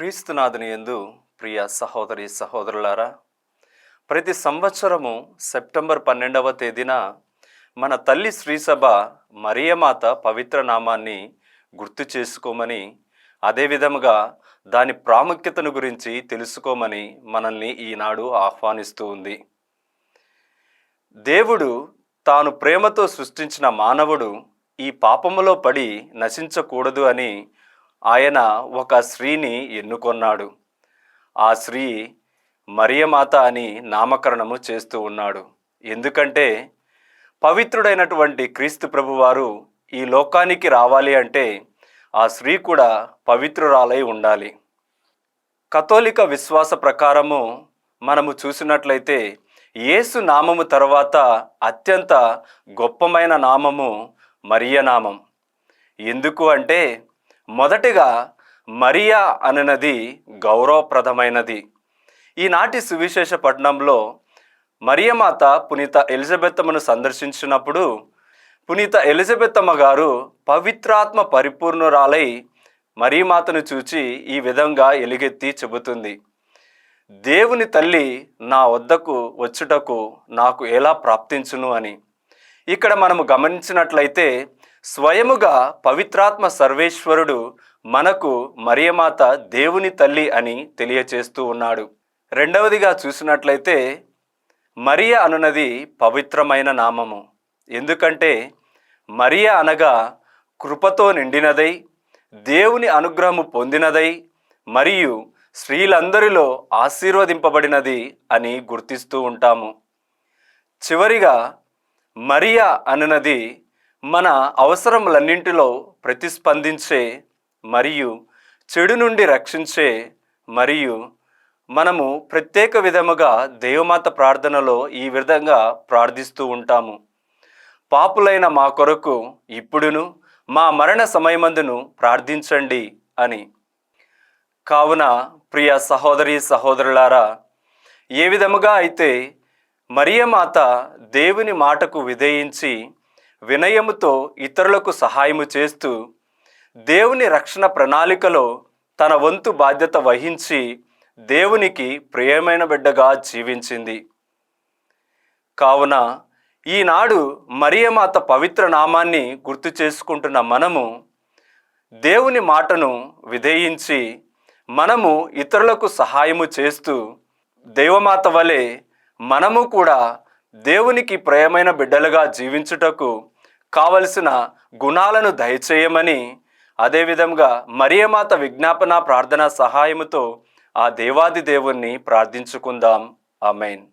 క్రీస్తునాథుని యందు ప్రియ సహోదరి సహోదరులారా, ప్రతి సంవత్సరము సెప్టెంబర్ 12వ తేదీన మన తల్లి శ్రీసభ మరియమాత పవిత్ర నామాన్ని గుర్తు చేసుకోమని, అదేవిధముగా దాని ప్రాముఖ్యతను గురించి తెలుసుకోమని మనల్ని ఈనాడు ఆహ్వానిస్తూ ఉంది. దేవుడు తాను ప్రేమతో సృష్టించిన మానవుడు ఈ పాపములో పడి నశించకూడదు అని ఆయన ఒక స్త్రీని ఎన్నుకొన్నాడు. ఆ స్త్రీ మరియమాత అని నామకరణము చేస్తూ ఉన్నాడు. ఎందుకంటే పవిత్రుడైనటువంటి క్రీస్తు ప్రభువారు ఈ లోకానికి రావాలి అంటే ఆ స్త్రీ కూడా పవిత్రురాలై ఉండాలి. కథోలిక విశ్వాస ప్రకారము మనము చూసినట్లయితే యేసు నామము తర్వాత అత్యంత గొప్పమైన నామము మరియ నామం. ఎందుకు అంటే మొదటిగా మరియా అనునది గౌరవప్రదమైనది. ఈనాటి సువిశేష పట్టణంలో మరియమాత పునీత ఎలిజబెత్తమ్మను సందర్శించినప్పుడు పునీత ఎలిజబెత్తమ్మ గారు పవిత్రాత్మ పరిపూర్ణురాలై మరియమాతను చూచి ఈ విధంగా ఎలుగెత్తి చెబుతుంది, దేవుని తల్లి నా వద్దకు వచ్చుటకు నాకు ఎలా ప్రాప్తించును అని. ఇక్కడ మనము గమనించినట్లయితే స్వయముగా పవిత్రాత్మ సర్వేశ్వరుడు మనకు మరియమాత దేవుని తల్లి అని తెలియచేస్తూ ఉన్నాడు. రెండవదిగా చూసినట్లయితే మరియ అనున్నది పవిత్రమైన నామము. ఎందుకంటే మరియ అనగా కృపతో నిండినదై, దేవుని అనుగ్రహము పొందినదై, మరియు స్త్రీలందరిలో ఆశీర్వదింపబడినది అని గుర్తిస్తూ ఉంటాము. చివరిగా మరియ అనున్నది మన అవసరములన్నింటిలో ప్రతిస్పందించే మరియు చెడు నుండి రక్షించే, మరియు మనము ప్రత్యేక విధముగా దేవమాత ప్రార్థనలో ఈ విధంగా ప్రార్థిస్తూ ఉంటాము, పాపులైన మా కొరకు ఇప్పుడును మా మరణ సమయమందును ప్రార్థించండి అని. కావున ప్రియ సహోదరి సహోదరులారా, ఏ విధముగా అయితే మరియమాత దేవుని మాటకు విధేయించి వినయముతో ఇతరులకు సహాయము చేస్తూ దేవుని రక్షణ ప్రణాళికలో తన వంతు బాధ్యత వహించి దేవునికి ప్రియమైన బిడ్డగా జీవించింది. కావున ఈనాడు మరియమాత పవిత్ర నామాన్ని గుర్తు చేసుకుంటున్న మనము దేవుని మాటను విధేయించి మనము ఇతరులకు సహాయము చేస్తూ దేవమాత వలె మనము కూడా దేవునికి ప్రియమైన బిడ్డలుగా జీవించుటకు కావలసిన గుణాలను దయచేయమని, అదేవిధంగా మరియమాత విజ్ఞాపన ప్రార్థన సహాయముతో ఆ దేవాది దేవుణ్ణి ప్రార్థించుకుందాం. ఆమేన్.